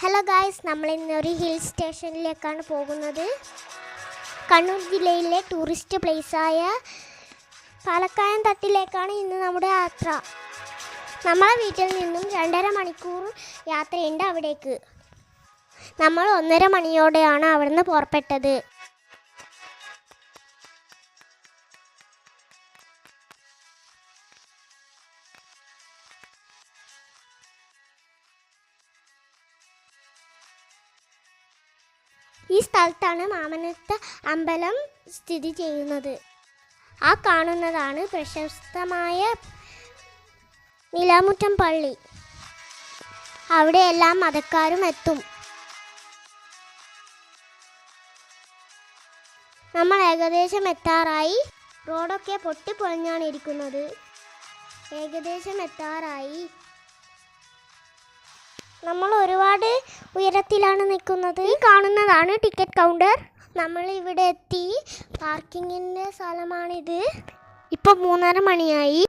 Hello guys, നമ്മൾ ഇന്നൊരു hill സ്റ്റേഷനിലേക്കാണ് പോകുന്നത്. കണ്ണൂർ ജില്ലയിലെ ടൂറിസ്റ്റ് പ്ലേസായ പാലക്കയം തട്ടിലേക്കാണ് ഇന്ന് നമ്മുടെ യാത്ര. നമ്മളെ വീട്ടിൽ നിന്നും 2.5 മണിക്കൂർ യാത്രയുണ്ട് അവിടേക്ക്. നമ്മൾ 1:30 മണിയോടെയാണ് അവിടെ നിന്ന് പുറപ്പെട്ടത്. ഈ സ്ഥലത്താണ് മാമനത്ത അമ്പലം സ്ഥിതി ചെയ്യുന്നത്. ആ കാണുന്നതാണ് പ്രശസ്തമായ നിലാമുറ്റം പള്ളി. അവിടെ എല്ലാ മതക്കാരും എത്തും. നമ്മൾ ഏകദേശം എത്താറായി. റോഡൊക്കെ പൊട്ടിപ്പൊളിഞ്ഞാണ് ഇരിക്കുന്നത്. ഏകദേശം എത്താറായി. നമ്മൾ ഒരുപാട് ഉയരത്തിലാണ് നിൽക്കുന്നത്. ഈ കാണുന്നതാണ് ടിക്കറ്റ് കൗണ്ടർ. നമ്മൾ ഇവിടെ എത്തി. പാർക്കിങ്ങിൻ്റെ സ്ഥലമാണിത്. ഇപ്പോൾ 3:30 മണിയായി.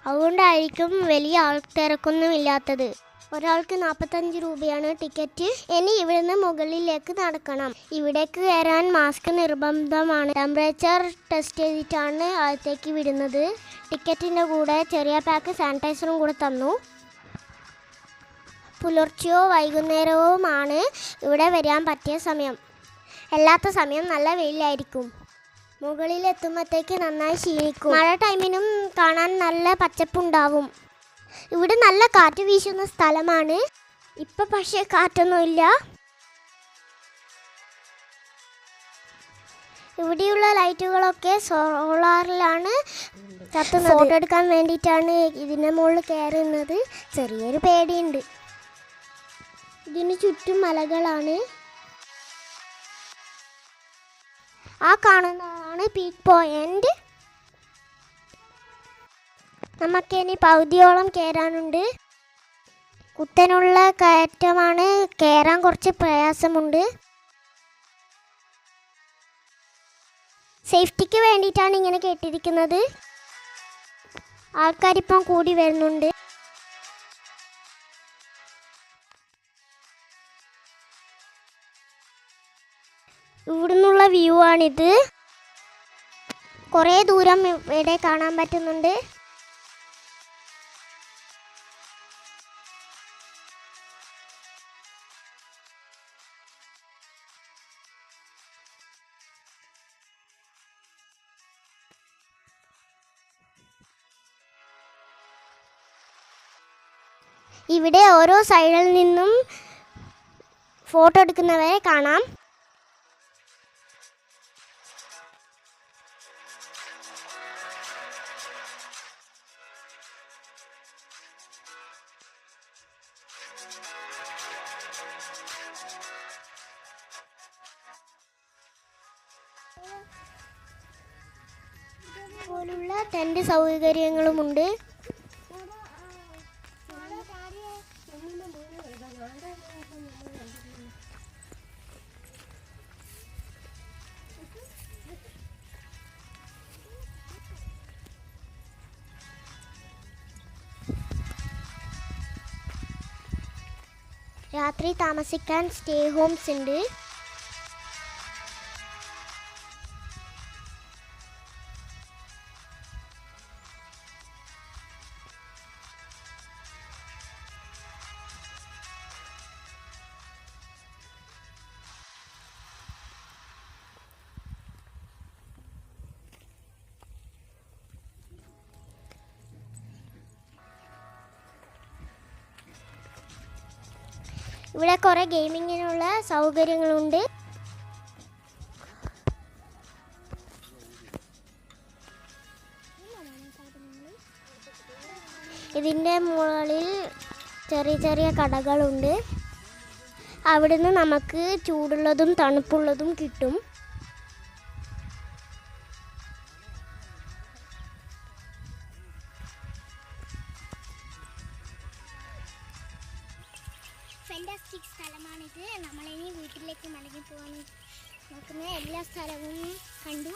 അതുകൊണ്ടായിരിക്കും വലിയ ആൾത്തിരക്കൊന്നും ഇല്ലാത്തത്. ഒരാൾക്ക് 45 രൂപയാണ് ടിക്കറ്റ്. ഇനി ഇവിടുന്ന് മുകളിലേക്ക് നടക്കണം. ഇവിടേക്ക് കയറാൻ മാസ്ക് നിർബന്ധമാണ്. ടെമ്പറേച്ചർ ടെസ്റ്റ് ചെയ്തിട്ടാണ് അകത്തേക്ക് വിടുന്നത്. ടിക്കറ്റിൻ്റെ കൂടെ ചെറിയ പാക്ക് സാനിറ്റൈസറും കൂടെ തന്നു. പുലർച്ചയോ വൈകുന്നേരവുമാണ് ഇവിടെ വരാൻ പറ്റിയ സമയം. അല്ലാത്ത സമയം നല്ല വെയിലായിരിക്കും. മുകളിലെത്തുമ്പോഴത്തേക്ക് നന്നായി ക്ഷീണിക്കും. മഴ ടൈമിനും കാണാൻ നല്ല പച്ചപ്പുണ്ടാവും. ഇവിടെ നല്ല കാറ്റ് വീശുന്ന സ്ഥലമാണ്. ഇപ്പം പക്ഷേ കാറ്റൊന്നുമില്ല. ഇവിടെയുള്ള ലൈറ്റുകളൊക്കെ സോളാറിലാണ് കത്തുന്നത്. ഫോട്ടോ എടുക്കാൻ വേണ്ടിയിട്ടാണ് ഇതിൻ്റെ മുകളിൽ കയറുന്നത്. ചെറിയൊരു പേടിയുണ്ട്. ഇതിന് ചുറ്റും മലകളാണ്. ആ കാണുന്നതാണ് പീക്ക് പോയിന്റ്. നമുക്കിനി പകുതിയോളം കയറാനുണ്ട്. കുത്തനുള്ള കയറ്റമാണ്. കയറാൻ കുറച്ച് പ്രയാസമുണ്ട്. സേഫ്റ്റിക്ക് വേണ്ടിയിട്ടാണ് ഇങ്ങനെ കേട്ടിരിക്കുന്നത്. ആൾക്കാരിപ്പം കൂടി വരുന്നുണ്ട്. ഇവിടുന്നുള്ള വ്യൂ ആണിത്. കുറേ ദൂരം ഇവിടെ കാണാൻ പറ്റുന്നുണ്ട്. ഇവിടെ ഓരോ സൈഡിൽ നിന്നും ഫോട്ടോ എടുക്കുന്നവരെ കാണാം. പോലുള്ള ടെന്റ് സൗകര്യങ്ങളുമുണ്ട്. രാത്രി താമസിക്കാൻ സ്റ്റേ ഹോംസ് ഉണ്ട്. ഇവിടെ കുറേ ഗെയിമിങ്ങിനുള്ള സൗകര്യങ്ങളുണ്ട്. ഇതിൻ്റെ മുകളിൽ ചെറിയ ചെറിയ കടകളുണ്ട്. അവിടുന്ന് നമുക്ക് ചൂടുള്ളതും തണുപ്പുള്ളതും കിട്ടും. ഫാന്റാസ്റ്റിക് സ്ഥലമാണിത്. നമ്മളിനി വീട്ടിലേക്ക് മടങ്ങി പോകാൻ നോക്കുന്ന എല്ലാ സ്ഥലവും കണ്ടു.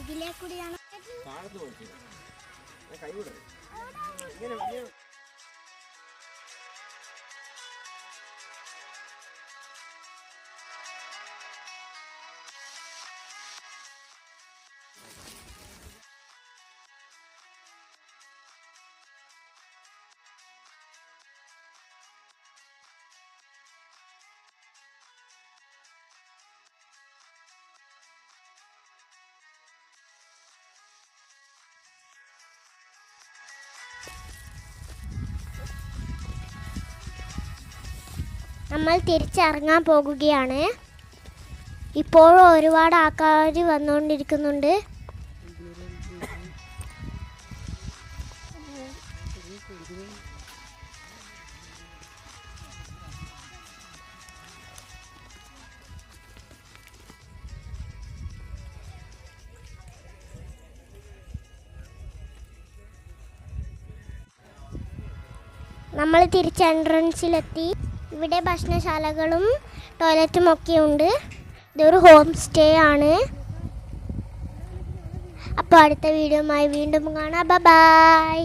ഇതിലേക്കൂടിയാണ്. നമ്മൾ തിരിച്ചിറങ്ങാൻ പോകുകയാണ്. ഇപ്പോഴും ഒരുപാട് ആൾക്കാർ വന്നുകൊണ്ടിരിക്കുന്നുണ്ട്. നമ്മൾ തിരിച്ച് എൻട്രൻസിലെത്തി. ഇവിടെ ഭക്ഷണശാലകളും ടോയ്ലറ്റും ഒക്കെ ഉണ്ട്. ഇതൊരു ഹോം സ്റ്റേ ആണ്. അപ്പോൾ അടുത്ത വീഡിയോയുമായി വീണ്ടും കാണാം. ബൈ.